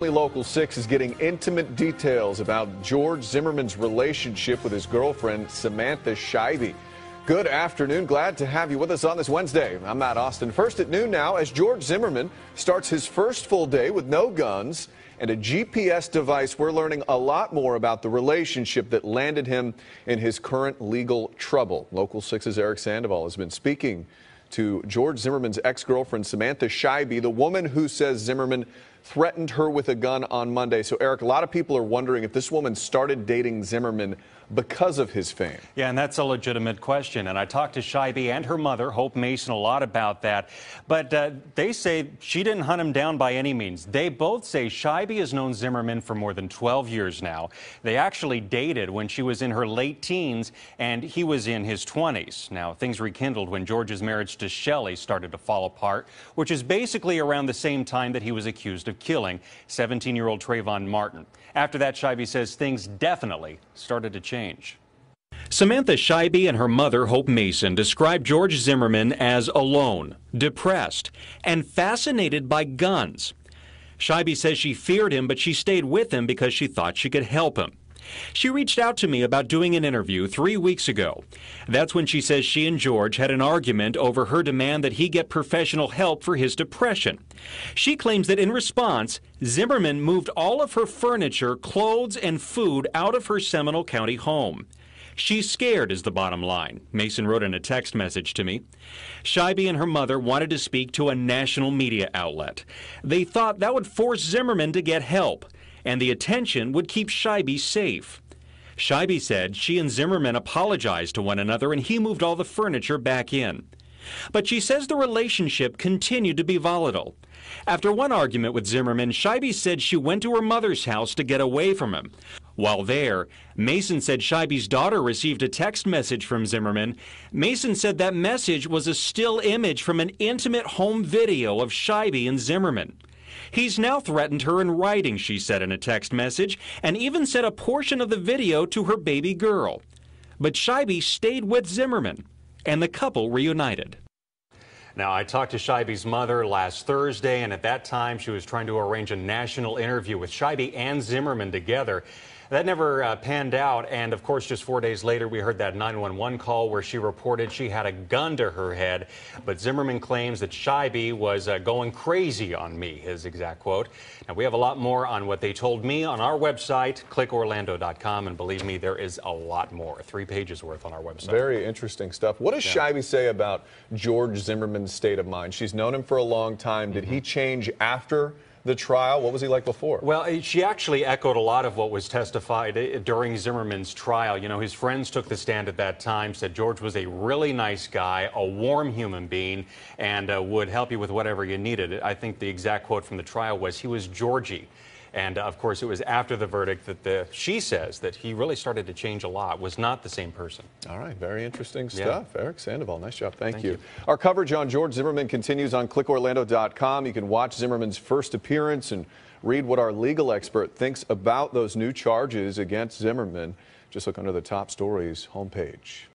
Local 6 is getting intimate details about George Zimmerman's relationship with his girlfriend, Samantha Scheibe. Good afternoon. Glad to have you with us on this Wednesday. I'm Matt Austin. First at noon now, as George Zimmerman starts his first full day with no guns and a GPS device, we're learning a lot more about the relationship that landed him in his current legal trouble. Local 6's Eric Sandoval has been speaking to George Zimmerman's ex-girlfriend, Samantha Scheibe, the woman who says Zimmerman threatened her with a gun on Monday. So, Eric, a lot of people are wondering if this woman started dating Zimmerman because of his fame. Yeah, and that's a legitimate question. And I talked to Scheibe and her mother, Hope Mason, a lot about that. But they say she didn't hunt him down by any means. They both say Scheibe has known Zimmerman for more than 12 years now. They actually dated when she was in her late teens and he was in his 20s. Now, things rekindled when George's marriage to Shelley started to fall apart, which is basically around the same time that he was accused of killing 17-year-old Trayvon Martin. After that, Scheibe says things definitely started to change. Samantha Scheibe and her mother, Hope Mason, described George Zimmerman as alone, depressed, and fascinated by guns. Scheibe says she feared him, but she stayed with him because she thought she could help him. She reached out to me about doing an interview 3 weeks ago. That's when she says she and George had an argument over her demand that he get professional help for his depression. She claims that in response, Zimmerman moved all of her furniture, clothes, and food out of her Seminole County home. She's scared is the bottom line, Mason wrote in a text message to me. Scheibe and her mother wanted to speak to a national media outlet. They thought that would force Zimmerman to get help, and the attention would keep Scheibe safe. Scheibe said she and Zimmerman apologized to one another and he moved all the furniture back in. But she says the relationship continued to be volatile. After one argument with Zimmerman, Scheibe said she went to her mother's house to get away from him. While there, Mason said Scheibe's daughter received a text message from Zimmerman. Mason said that message was a still image from an intimate home video of Scheibe and Zimmerman. He's now threatened her in writing, she said in a text message, and even sent a portion of the video to her baby girl. But Scheibe stayed with Zimmerman, and the couple reunited. Now, I talked to Scheibe's mother last Thursday, and at that time she was trying to arrange a national interview with Scheibe and Zimmerman together. That never panned out, and of course just 4 days later we heard that 911 call where she reported she had a gun to her head. But Zimmerman claims that Scheibe was going crazy on me, his exact quote. Now, we have a lot more on what they told me on our website, clickorlando.com, and believe me, there is a lot more, 3 pages worth on our website. Very interesting stuff. What does Scheibe say about George Zimmerman's state of mind? She's known him for a long time. Did he change after the trial? What was he like before? Well, she actually echoed a lot of what was testified during Zimmerman's trial. You know, his friends took the stand at that time, said George was a really nice guy, a warm human being, and would help you with whatever you needed. I think the exact quote from the trial was, he was Georgie. And, of course, it was after the verdict that she says that he really started to change a lot, was not the same person. All right, very interesting stuff. Yeah. Eric Sandoval, nice job. Thank you. Our coverage on George Zimmerman continues on clickorlando.com. You can watch Zimmerman's first appearance and read what our legal expert thinks about those new charges against Zimmerman. Just look under the top stories homepage.